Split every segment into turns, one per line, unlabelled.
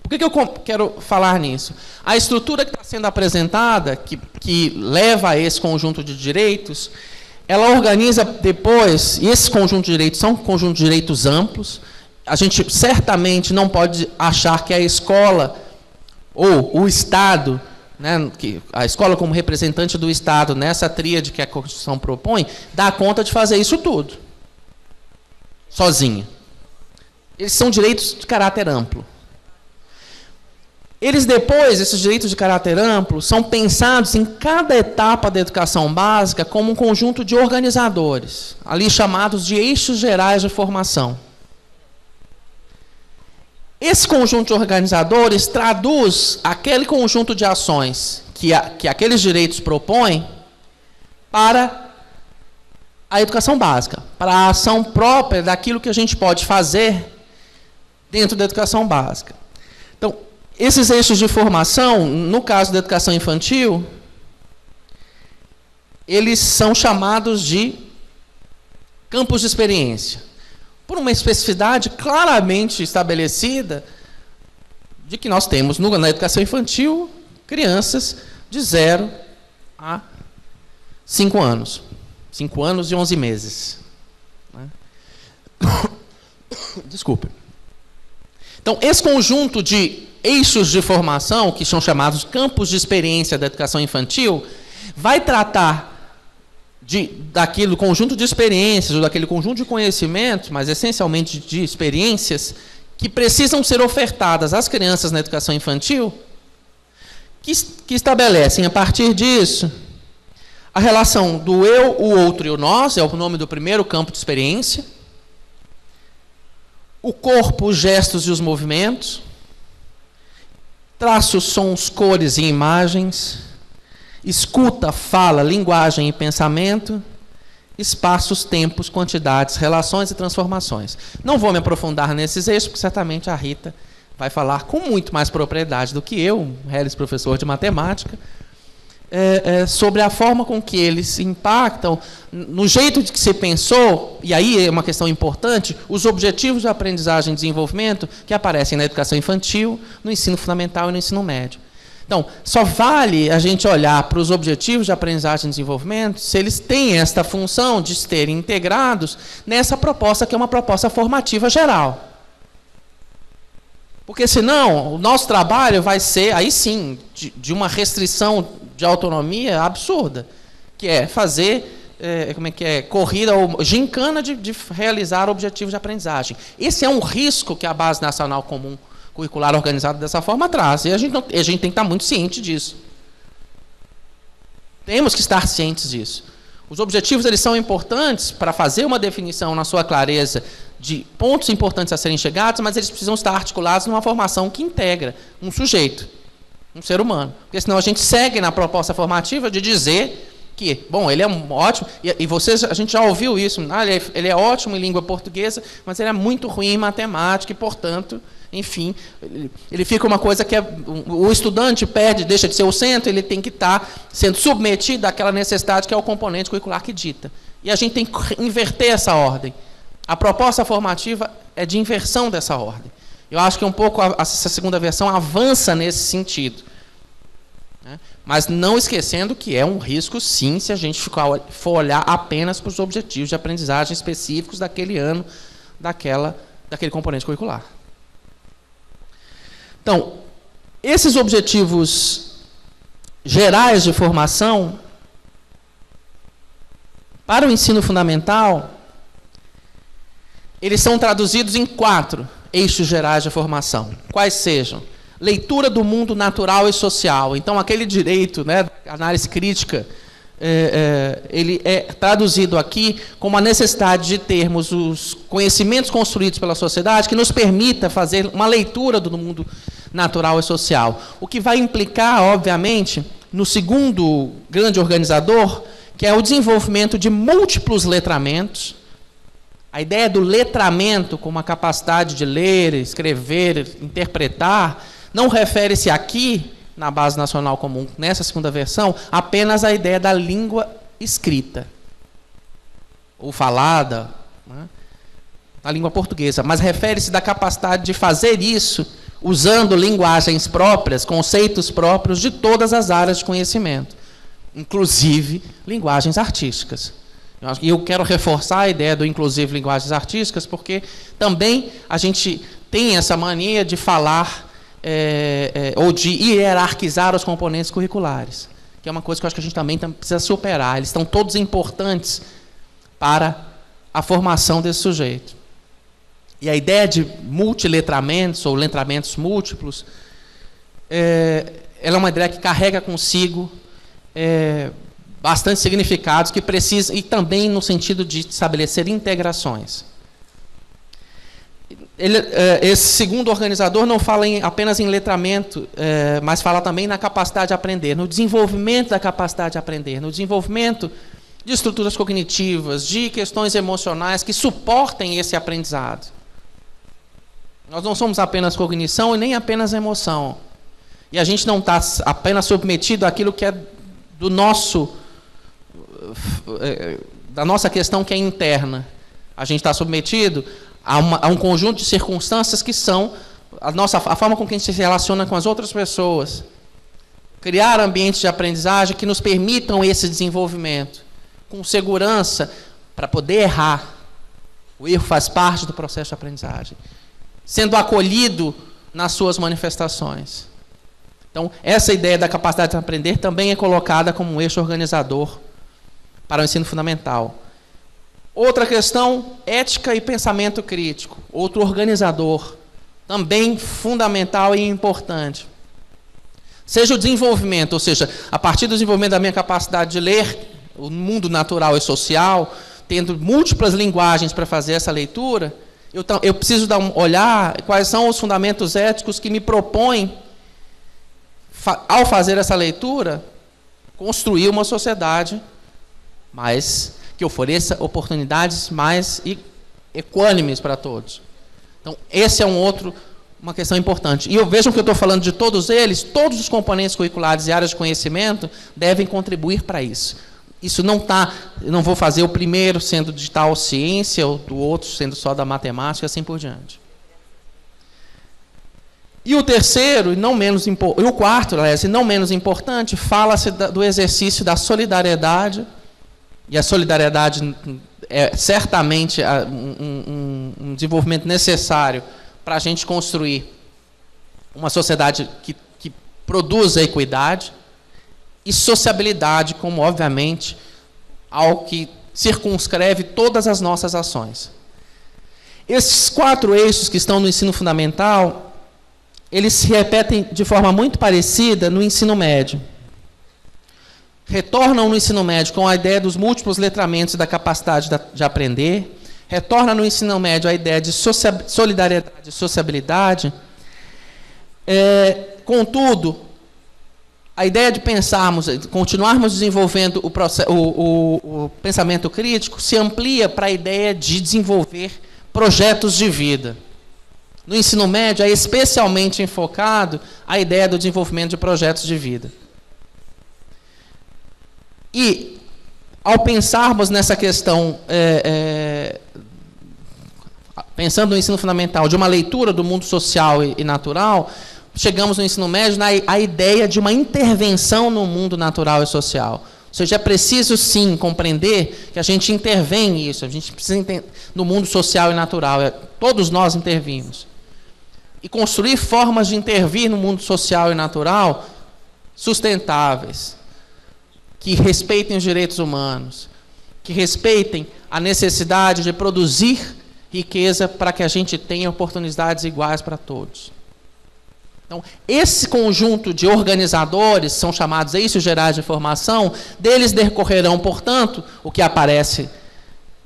Por que eu quero falar nisso? A estrutura que está sendo apresentada, que leva a esse conjunto de direitos, ela organiza depois, e esses conjuntos de direitos são conjuntos de direitos amplos. A gente certamente não pode achar que a escola ou o Estado, né, que a escola como representante do Estado nessa tríade que a Constituição propõe, dá conta de fazer isso tudo, sozinha. Eles são direitos de caráter amplo. Eles depois, esses direitos de caráter amplo, são pensados em cada etapa da educação básica como um conjunto de organizadores, ali chamados de eixos gerais de formação. Esse conjunto de organizadores traduz aquele conjunto de ações que aqueles direitos propõem para a educação básica, para a ação própria daquilo que a gente pode fazer dentro da educação básica. Então, esses eixos de formação, no caso da educação infantil, eles são chamados de campos de experiência, por uma especificidade claramente estabelecida de que nós temos na educação infantil crianças de 0 a 5 anos. 5 anos e 11 meses. Desculpe. Então, esse conjunto de eixos de formação, que são chamados campos de experiência da educação infantil, vai tratar daquele conjunto de experiências, ou daquele conjunto de conhecimentos, mas essencialmente de experiências, que precisam ser ofertadas às crianças na educação infantil, que estabelecem, a partir disso, a relação do eu, o outro e o nós, é o nome do primeiro campo de experiência, o corpo, os gestos e os movimentos, traços, sons, cores e imagens, escuta, fala, linguagem e pensamento, espaços, tempos, quantidades, relações e transformações. Não vou me aprofundar nesses eixos, porque certamente a Rita vai falar com muito mais propriedade do que eu, Helles, professor de matemática, sobre a forma com que eles impactam, no jeito de que se pensou, e aí é uma questão importante, os objetivos de aprendizagem e desenvolvimento que aparecem na educação infantil, no ensino fundamental e no ensino médio. Então, só vale a gente olhar para os objetivos de aprendizagem e desenvolvimento se eles têm esta função de serem integrados nessa proposta que é uma proposta formativa geral. Porque, senão, o nosso trabalho vai ser, aí sim, de uma restrição de autonomia absurda, que é fazer, corrida ou gincana de realizar objetivos de aprendizagem. Esse é um risco que a Base Nacional Comum Curricular organizada dessa forma traz, e a gente tem que estar muito ciente disso. Temos que estar cientes disso. Os objetivos eles são importantes para fazer uma definição na sua clareza de pontos importantes a serem chegados, mas eles precisam estar articulados numa formação que integra um sujeito, um ser humano. Porque senão a gente segue na proposta formativa de dizer que, bom, ele é ótimo, e vocês, a gente já ouviu isso, ele é ótimo em língua portuguesa, mas ele é muito ruim em matemática e, portanto, enfim, ele fica uma coisa que o estudante deixa de ser o centro, ele tem que estar sendo submetido àquela necessidade que é o componente curricular que dita. E a gente tem que inverter essa ordem. A proposta formativa é de inversão dessa ordem. Eu acho que um pouco essa segunda versão avança nesse sentido. Né? Mas não esquecendo que é um risco, sim, se a gente for olhar apenas para os objetivos de aprendizagem específicos daquele ano, daquele componente curricular. Então, esses objetivos gerais de formação para o ensino fundamental, eles são traduzidos em 4 eixos gerais de formação. Quais sejam? Leitura do mundo natural e social. Então, aquele direito, né, análise crítica, ele é traduzido aqui como a necessidade de termos os conhecimentos construídos pela sociedade que nos permita fazer uma leitura do mundo natural e social. O que vai implicar, obviamente, no segundo grande organizador, que é o desenvolvimento de múltiplos letramentos, A ideia do letramento como a capacidade de ler, escrever, interpretar, não refere-se aqui, na Base Nacional Comum, nessa segunda versão, apenas à ideia da língua escrita, ou falada, né, na língua portuguesa, mas refere-se da capacidade de fazer isso usando linguagens próprias, conceitos próprios de todas as áreas de conhecimento, inclusive linguagens artísticas. E eu quero reforçar a ideia do inclusive linguagens artísticas, porque também a gente tem essa mania de falar ou de hierarquizar os componentes curriculares, que é uma coisa que eu acho que a gente também precisa superar. Eles estão todos importantes para a formação desse sujeito. E a ideia de multiletramentos ou letramentos múltiplos, ela é uma ideia que carrega consigo bastante significados que precisa, e também no sentido de estabelecer integrações. Esse segundo organizador não fala apenas em letramento, mas fala também na capacidade de aprender, no desenvolvimento da capacidade de aprender, no desenvolvimento de estruturas cognitivas, de questões emocionais que suportem esse aprendizado. Nós não somos apenas cognição e nem apenas emoção. E a gente não está apenas submetido àquilo que é da nossa questão que é interna. A gente está submetido a um conjunto de circunstâncias que são a forma com que a gente se relaciona com as outras pessoas. Criar ambientes de aprendizagem que nos permitam esse desenvolvimento, com segurança, para poder errar. O erro faz parte do processo de aprendizagem, sendo acolhido nas suas manifestações. Então, essa ideia da capacidade de aprender também é colocada como um eixo organizador para o ensino fundamental. Outra questão, ética e pensamento crítico. Outro organizador, também fundamental e importante. Seja o desenvolvimento, ou seja, a partir do desenvolvimento da minha capacidade de ler o mundo natural e social, tendo múltiplas linguagens para fazer essa leitura, eu preciso olhar quais são os fundamentos éticos que me propõem, ao fazer essa leitura, construir uma sociedade que ofereça oportunidades mais equânimes para todos. Então, esse é uma questão importante. E vejam que eu estou falando de todos eles, todos os componentes curriculares e áreas de conhecimento devem contribuir para isso. Isso não está, eu não vou fazer o primeiro sendo de tal ciência, ou do outro sendo só da matemática, assim por diante. E o terceiro, e o quarto, aliás, e não menos importante, fala-se do exercício da solidariedade, e a solidariedade é certamente um desenvolvimento necessário para a gente construir uma sociedade que produza equidade, e sociabilidade como, obviamente, algo que circunscreve todas as nossas ações. Esses 4 eixos que estão no ensino fundamental, eles se repetem de forma muito parecida no ensino médio. Retornam no ensino médio com a ideia dos múltiplos letramentos e da capacidade de aprender, retorna no ensino médio a ideia de solidariedade e sociabilidade. Contudo, a ideia de continuarmos desenvolvendo o pensamento crítico se amplia para a ideia de desenvolver projetos de vida. No ensino médio é especialmente enfocado a ideia do desenvolvimento de projetos de vida. E, ao pensarmos nessa questão, pensando no ensino fundamental, de uma leitura do mundo social e natural, chegamos no ensino médio à ideia de uma intervenção no mundo natural e social. Ou seja, é preciso, sim, compreender que a gente intervém nisso, a gente precisa no mundo social e natural, todos nós intervimos. E construir formas de intervir no mundo social e natural sustentáveis, que respeitem os direitos humanos, que respeitem a necessidade de produzir riqueza para que a gente tenha oportunidades iguais para todos. Então, esse conjunto de organizadores, são chamados eixos gerais de formação, deles decorrerão, portanto, o que aparece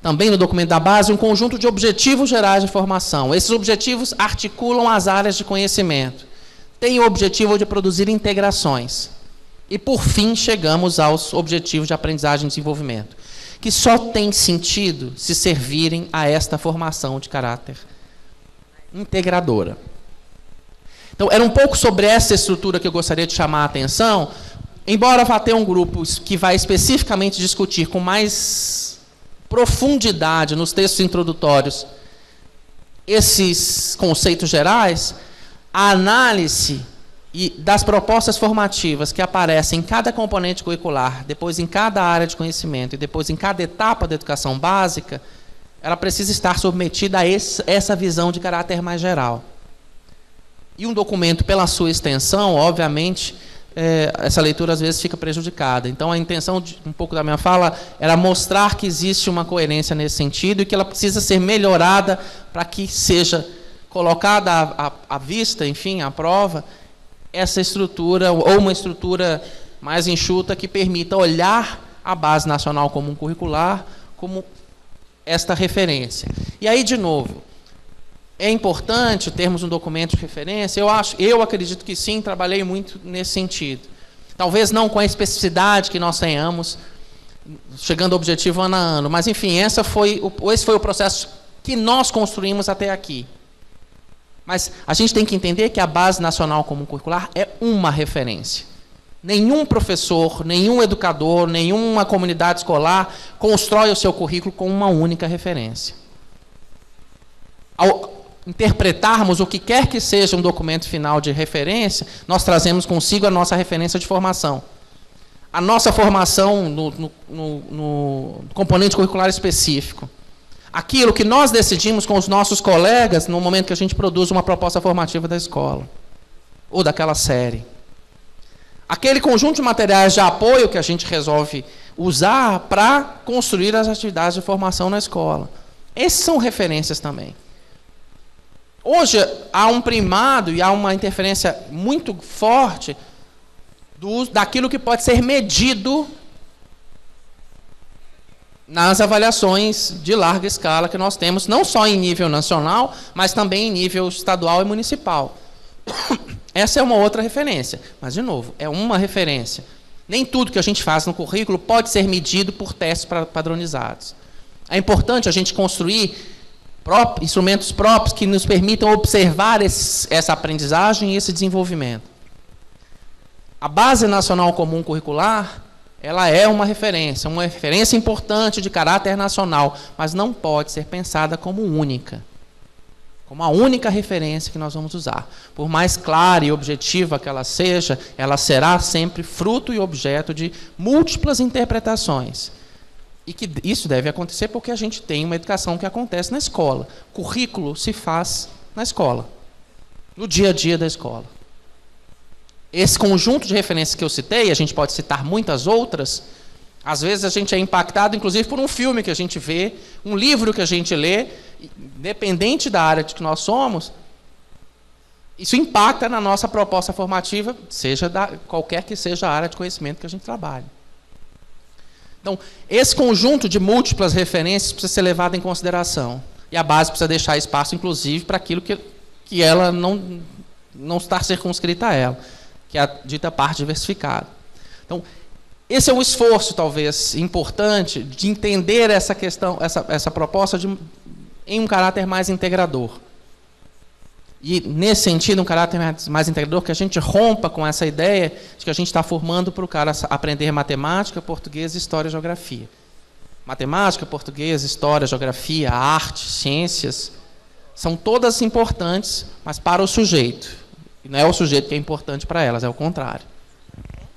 também no documento da base, um conjunto de objetivos gerais de formação. Esses objetivos articulam as áreas de conhecimento. Tem o objetivo de produzir integrações. E, por fim, chegamos aos objetivos de aprendizagem e desenvolvimento, que só tem sentido se servirem a esta formação de caráter integradora. Então, era um pouco sobre essa estrutura que eu gostaria de chamar a atenção, embora vá ter um grupo que vai especificamente discutir com mais profundidade nos textos introdutórios esses conceitos gerais, a análise das propostas formativas que aparecem em cada componente curricular, depois em cada área de conhecimento e depois em cada etapa da educação básica, ela precisa estar submetida a essa visão de caráter mais geral. E um documento, pela sua extensão, obviamente, essa leitura às vezes fica prejudicada. Então, a intenção de um pouco da minha fala era mostrar que existe uma coerência nesse sentido e que ela precisa ser melhorada para que seja colocada à vista, enfim, à prova, essa estrutura, ou uma estrutura mais enxuta que permita olhar a Base Nacional Comum Curricular como esta referência. E aí, de novo, é importante termos um documento de referência? Eu acredito que sim, trabalhei muito nesse sentido. Talvez não com a especificidade que nós tenhamos, chegando ao objetivo ano a ano, mas, enfim, esse foi o processo que nós construímos até aqui. Mas a gente tem que entender que a Base Nacional Comum Curricular é uma referência. Nenhum professor, nenhum educador, nenhuma comunidade escolar constrói o seu currículo com uma única referência. Ao interpretarmos o que quer que seja um documento final de referência, nós trazemos consigo a nossa referência de formação. A nossa formação no componente curricular específico. Aquilo que nós decidimos com os nossos colegas no momento que a gente produz uma proposta formativa da escola, ou daquela série. Aquele conjunto de materiais de apoio que a gente resolve usar para construir as atividades de formação na escola. Essas são referências também. Hoje, há um primado e há uma interferência muito forte daquilo que pode ser medido nas avaliações de larga escala que nós temos, não só em nível nacional, mas também em nível estadual e municipal. Essa é uma outra referência, mas, de novo, é uma referência. Nem tudo que a gente faz no currículo pode ser medido por testes padronizados. É importante a gente construir instrumentos próprios que nos permitam observar essa aprendizagem e esse desenvolvimento. A Base Nacional Comum Curricular, ela é uma referência importante de caráter nacional, mas não pode ser pensada como única, como a única referência que nós vamos usar. Por mais clara e objetiva que ela seja, ela será sempre fruto e objeto de múltiplas interpretações. E que isso deve acontecer porque a gente tem uma educação que acontece na escola. Currículo se faz na escola, no dia a dia da escola. Esse conjunto de referências que eu citei, a gente pode citar muitas outras, às vezes a gente é impactado, inclusive, por um filme que a gente vê, um livro que a gente lê, independente da área de que nós somos, isso impacta na nossa proposta formativa, qualquer que seja a área de conhecimento que a gente trabalha. Então, esse conjunto de múltiplas referências precisa ser levado em consideração. E a base precisa deixar espaço, inclusive, para aquilo que ela não está circunscrita a ela, que é a dita parte diversificada. Então, esse é um esforço, talvez, importante de entender essa questão, essa proposta em um caráter mais integrador. E, nesse sentido, um caráter mais integrador, que a gente rompa com essa ideia de que a gente está formando para o cara aprender matemática, português, história e geografia. Matemática, português, história, geografia, arte, ciências, são todas importantes, mas para o sujeito. E não é o sujeito que é importante para elas, é o contrário.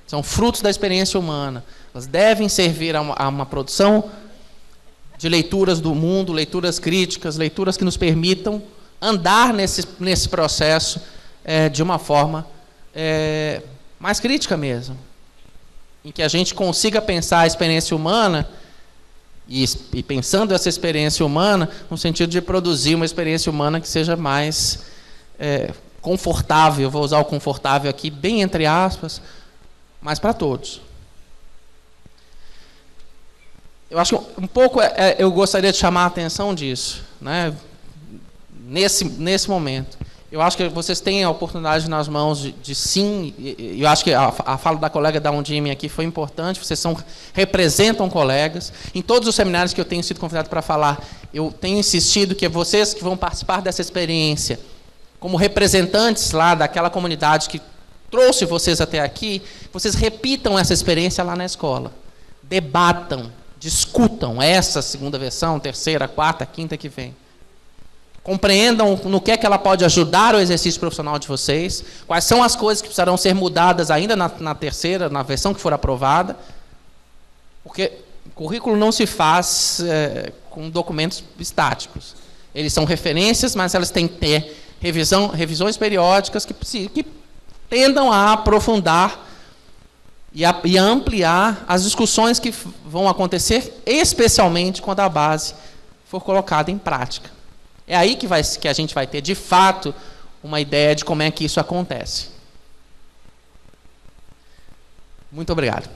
São frutos da experiência humana. Elas devem servir a uma produção de leituras do mundo, leituras críticas, leituras que nos permitam andar nesse processo de uma forma mais crítica mesmo, em que a gente consiga pensar a experiência humana e pensando essa experiência humana no sentido de produzir uma experiência humana que seja mais confortável, vou usar o confortável aqui bem entre aspas, mas para todos. Eu acho que um pouco eu gostaria de chamar a atenção disso, né? Nesse momento. Eu acho que vocês têm a oportunidade nas mãos de sim, e eu acho que a fala da colega da Undime aqui foi importante, vocês representam colegas. Em todos os seminários que eu tenho sido convidado para falar, eu tenho insistido que vocês que vão participar dessa experiência, como representantes lá daquela comunidade que trouxe vocês até aqui, vocês repitam essa experiência lá na escola. Debatam, discutam essa segunda versão, terceira, quarta, quinta que vem. Compreendam no que é que ela pode ajudar o exercício profissional de vocês, quais são as coisas que precisarão ser mudadas ainda na terceira, na versão que for aprovada, porque o currículo não se faz com documentos estáticos. Eles são referências, mas elas têm que ter revisões periódicas que tendam a aprofundar e a ampliar as discussões que vão acontecer, especialmente quando a base for colocada em prática. É aí que a gente vai ter, de fato, uma ideia de como é que isso acontece. Muito obrigado.